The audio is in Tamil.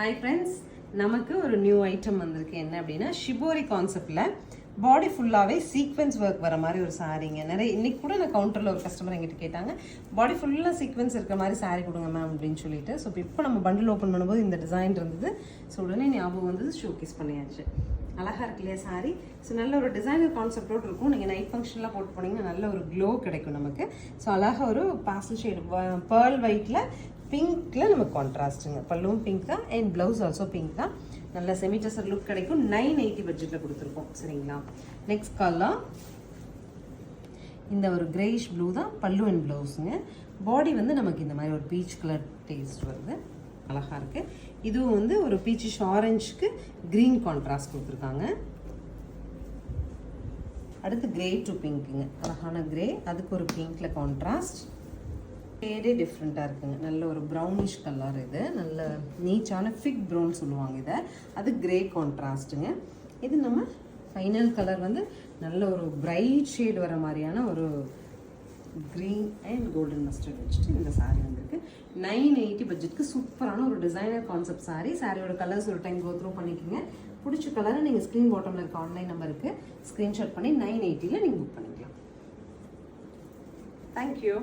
ஹாய் ஃப்ரெண்ட்ஸ், நமக்கு ஒரு நியூ ஐட்டம் வந்திருக்கு. என்ன அப்படின்னா ஷிபோரி கான்செப்டில் பாடி ஃபுல்லாகவே சீக்வென்ஸ் ஒர்க் வர மாதிரி ஒரு சாரீங்க. நிறைய இன்னைக்கு கூட நான் கவுண்டரில் ஒரு கஸ்டமர் எங்கிட்ட கேட்டாங்க, பாடி ஃபுல்லாக சீக்வென்ஸ் இருக்கிற மாதிரி சாரீ கொடுங்க மேம் அப்படின்னு சொல்லிட்டு. ஸோ இப்போ நம்ம பண்டில் ஓப்பன் பண்ணும்போது இந்த டிசைன் இருந்தது. ஸோ உடனே ஞாபகம் வந்தது, ஷோகேஸ் பண்ணியாச்சு. அழகாக இருக்கு இல்லையா சாரீ? ஸோ நல்ல ஒரு டிசைனர் கான்செப்டோடு இருக்கும். நீங்கள் நைட் ஃபங்க்ஷன்லாம் போட்டு போனீங்கன்னா நல்ல ஒரு க்ளோ கிடைக்கும் நமக்கு. ஸோ அழகாக ஒரு பாஸ்டல் ஷேடு பேர்ல் ஒயிட்டில் பிங்க்கில் நமக்கு கான்ட்ராஸ்ட்டுங்க. பல்லுவும் பிங்க் தான் அண்ட் ப்ளவுஸ் ஆல்சோ பிங்க் தான். நல்ல செமிடசர் லுக் கிடைக்கும். 980 பட்ஜெட்டில் கொடுத்துருக்கோம். சரிங்களா? நெக்ஸ்ட் கலர் இந்த ஒரு கிரேஷ் ப்ளூ தான் பல்லு அண்ட் ப்ளவுஸுங்க. பாடி வந்து நமக்கு இந்த மாதிரி ஒரு பீச் கலர் டேஸ்ட் வருது. அழகாக இருக்குது. இதுவும் வந்து ஒரு பீச்சிஷ் ஆரஞ்சுக்கு க்ரீன் கான்ட்ராஸ்ட் கொடுத்துருக்காங்க. அடுத்து கிரே டு பிங்க்குங்க. அழகான கிரே, அதுக்கு ஒரு பிங்க்கில் கான்ட்ராஸ்ட். ஷேடே டிஃப்ரெண்ட்டாக இருக்குங்க. நல்ல ஒரு ப்ரௌனிஷ் கலர். இது நல்ல நீச்சான ஃபிக் ப்ரௌன் சொல்லுவாங்க இதை. அது கிரே கான்ட்ராஸ்ட்டுங்க. இது நம்ம ஃபைனல் கலர் வந்து நல்ல ஒரு பிரைட் ஷேட் வர மாதிரியான ஒரு க்ரீன் அண்ட் கோல்டன் மஸ்டர்ட் வச்சுட்டு இந்த சாரீ வந்துருக்கு. 980 பட்ஜெட்க்கு சூப்பரான ஒரு டிசைனர் கான்செப்ட் சாரீ. சாரியோட கலர்ஸ் ஒரு டைம் கோ த்ரூ பண்ணிக்கோங்க. பிடிச்ச கலரை நீங்கள் ஸ்க்ரீன் பாட்டமில் இருக்க ஆன்லைன் நம்பருக்கு ஸ்க்ரீன்ஷாட் பண்ணி 980ல் நீங்கள் புக் பண்ணிக்கலாம். தேங்க்யூ.